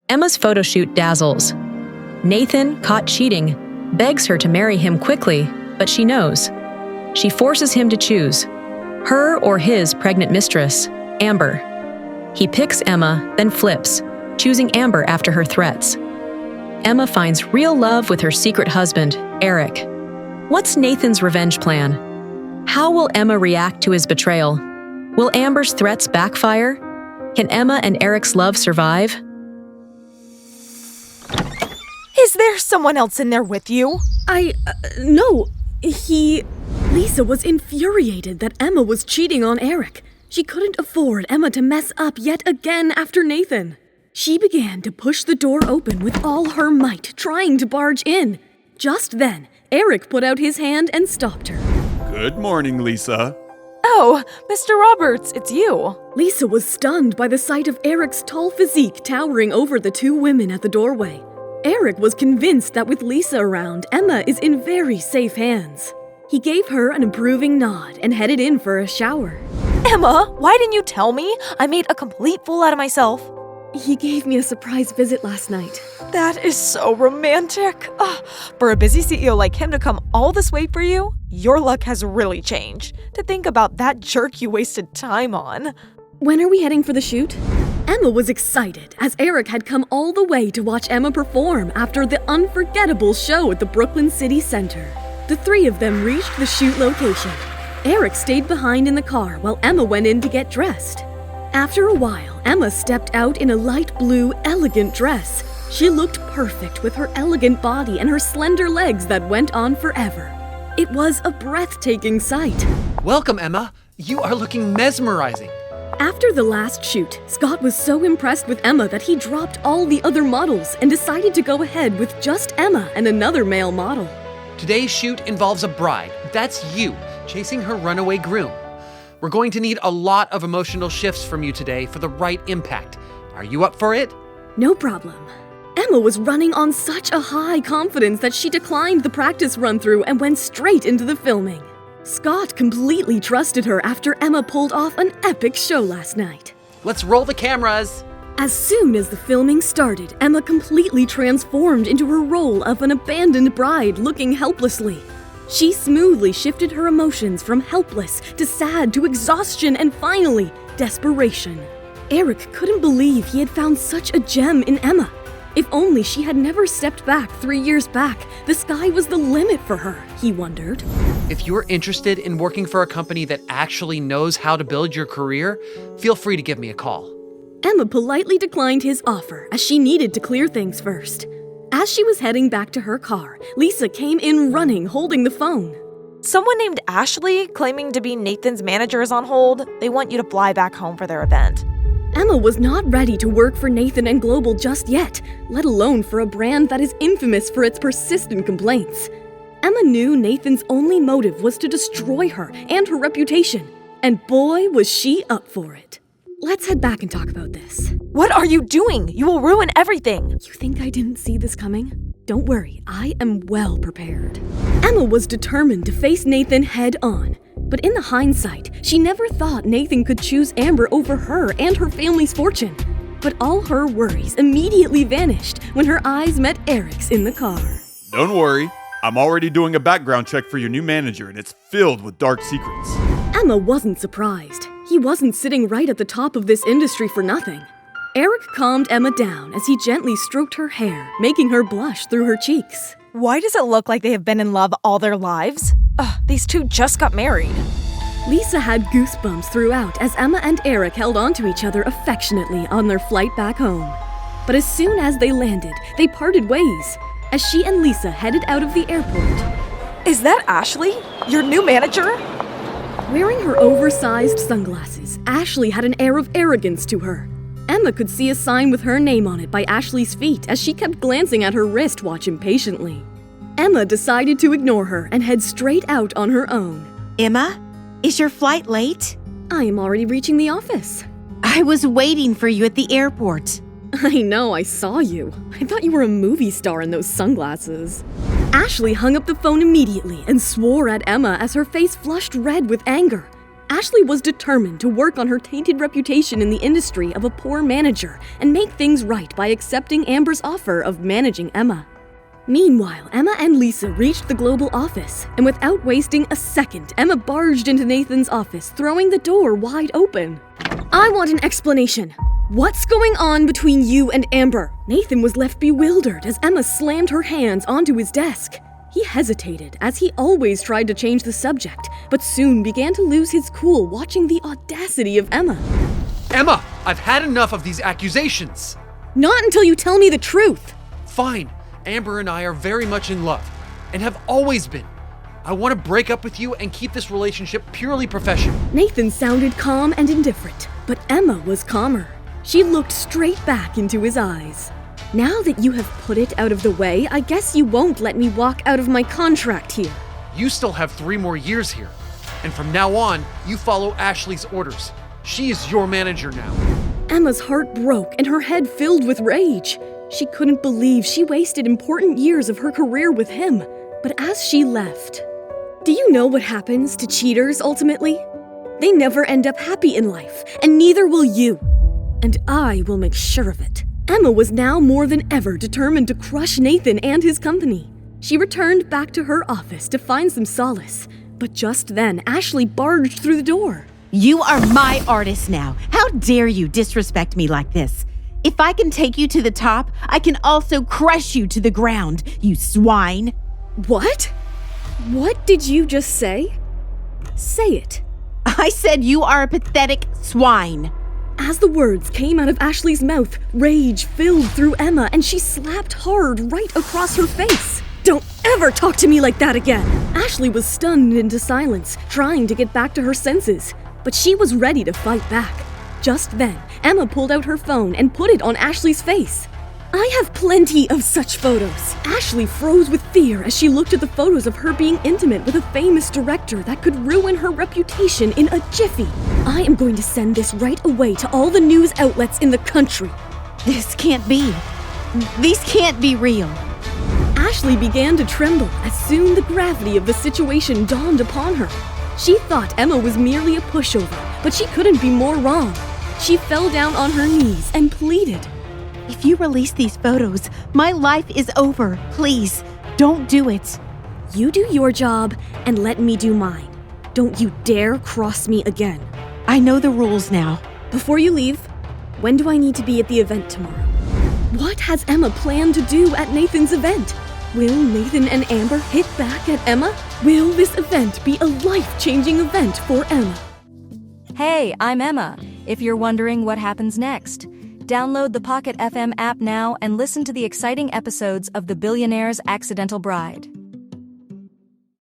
Emma's photo shoot dazzles. Nathan, caught cheating, begs her to marry him quickly, but she knows. She forces him to choose, her or his pregnant mistress, Amber. He picks Emma, then flips, choosing Amber after her threats. Emma finds real love with her secret husband, Eric. What's Nathan's revenge plan? How will Emma react to his betrayal? Will Amber's threats backfire? Can Emma and Eric's love survive? Is there someone else in there with you? No. Lisa was infuriated that Emma was cheating on Eric. She couldn't afford Emma to mess up yet again after Nathan. She began to push the door open with all her might, trying to barge in. Just then, Eric put out his hand and stopped her. Good morning, Lisa. Oh, Mr. Roberts, it's you. Lisa was stunned by the sight of Eric's tall physique towering over the two women at the doorway. Eric was convinced that with Lisa around, Emma is in very safe hands. He gave her an approving nod and headed in for a shower. Emma, why didn't you tell me? I made a complete fool out of myself. He gave me a surprise visit last night. That is so romantic. For a busy CEO like him to come all this way for you, your luck has really changed. To think about that jerk you wasted time on. When are we heading for the shoot? Emma was excited as Eric had come all the way to watch Emma perform after the unforgettable show at the Brooklyn City Center. The three of them reached the shoot location. Eric stayed behind in the car while Emma went in to get dressed. After a while, Emma stepped out in a light blue, elegant dress. She looked perfect with her elegant body and her slender legs that went on forever. It was a breathtaking sight. Welcome, Emma. You are looking mesmerizing. After the last shoot, Scott was so impressed with Emma that he dropped all the other models and decided to go ahead with just Emma and another male model. Today's shoot involves a bride. That's you, chasing her runaway groom. We're going to need a lot of emotional shifts from you today for the right impact. Are you up for it? No problem. Emma was running on such a high confidence that she declined the practice run-through and went straight into the filming. Scott completely trusted her after Emma pulled off an epic show last night. Let's roll the cameras. As soon as the filming started, Emma completely transformed into her role of an abandoned bride looking helplessly. She smoothly shifted her emotions from helpless to sad to exhaustion and finally, desperation. Eric couldn't believe he had found such a gem in Emma. If only she had never stepped back 3 years back, the sky was the limit for her, he wondered. If you're interested in working for a company that actually knows how to build your career, feel free to give me a call. Emma politely declined his offer as she needed to clear things first. As she was heading back to her car, Lisa came in running, holding the phone. Someone named Ashley, claiming to be Nathan's manager, is on hold. They want you to fly back home for their event. Emma was not ready to work for Nathan and Global just yet, let alone for a brand that is infamous for its persistent complaints. Emma knew Nathan's only motive was to destroy her and her reputation, and boy was she up for it. Let's head back and talk about this. What are you doing? You will ruin everything. You think I didn't see this coming? Don't worry, I am well prepared. Emma was determined to face Nathan head on. But in the hindsight, she never thought Nathan could choose Amber over her and her family's fortune. But all her worries immediately vanished when her eyes met Eric's in the car. Don't worry, I'm already doing a background check for your new manager and it's filled with dark secrets. Emma wasn't surprised. He wasn't sitting right at the top of this industry for nothing. Eric calmed Emma down as he gently stroked her hair, making her blush through her cheeks. Why does it look like they have been in love all their lives? These two just got married. Lisa had goosebumps throughout as Emma and Eric held onto each other affectionately on their flight back home. But as soon as they landed, they parted ways as she and Lisa headed out of the airport. Is that Ashley? Your new manager? Wearing her oversized sunglasses, Ashley had an air of arrogance to her. Emma could see a sign with her name on it by Ashley's feet as she kept glancing at her wristwatch impatiently. Emma decided to ignore her and head straight out on her own. Emma, is your flight late? I am already reaching the office. I was waiting for you at the airport. I know, I saw you. I thought you were a movie star in those sunglasses. Ashley hung up the phone immediately and swore at Emma as her face flushed red with anger. Ashley was determined to work on her tainted reputation in the industry of a poor manager and make things right by accepting Amber's offer of managing Emma. Meanwhile, Emma and Lisa reached the global office, and without wasting a second, Emma barged into Nathan's office, throwing the door wide open. I want an explanation. What's going on between you and Amber? Nathan was left bewildered as Emma slammed her hands onto his desk. He hesitated, as he always tried to change the subject, but soon began to lose his cool watching the audacity of Emma. Emma, I've had enough of these accusations. Not until you tell me the truth. Fine. Amber and I are very much in love, and have always been. I want to break up with you and keep this relationship purely professional. Nathan sounded calm and indifferent, but Emma was calmer. She looked straight back into his eyes. Now that you have put it out of the way, I guess you won't let me walk out of my contract here. You still have 3 more years here, and from now on, you follow Ashley's orders. She is your manager now. Emma's heart broke and her head filled with rage. She couldn't believe she wasted important years of her career with him. But as she left, do you know what happens to cheaters ultimately? They never end up happy in life, and neither will you. And I will make sure of it. Emma was now more than ever determined to crush Nathan and his company. She returned back to her office to find some solace. But just then, Ashley barged through the door. You are my artist now. How dare you disrespect me like this? If I can take you to the top, I can also crush you to the ground, you swine. What? What did you just say? Say it. I said you are a pathetic swine. As the words came out of Ashley's mouth, rage filled through Emma and she slapped hard right across her face. Don't ever talk to me like that again! Ashley was stunned into silence, trying to get back to her senses. But she was ready to fight back. Just then, Emma pulled out her phone and put it on Ashley's face. I have plenty of such photos. Ashley froze with fear as she looked at the photos of her being intimate with a famous director that could ruin her reputation in a jiffy. I am going to send this right away to all the news outlets in the country. This can't be. These can't be real. Ashley began to tremble as soon the gravity of the situation dawned upon her. She thought Emma was merely a pushover, but she couldn't be more wrong. She fell down on her knees and pleaded. If you release these photos, my life is over. Please, don't do it. You do your job and let me do mine. Don't you dare cross me again. I know the rules now. Before you leave, when do I need to be at the event tomorrow? What has Emma planned to do at Nathan's event? Will Nathan and Amber hit back at Emma? Will this event be a life-changing event for Emma? Hey, I'm Emma. If you're wondering what happens next, download the Pocketfm app now and listen to the exciting episodes of The Billionaire's Accidental Bride.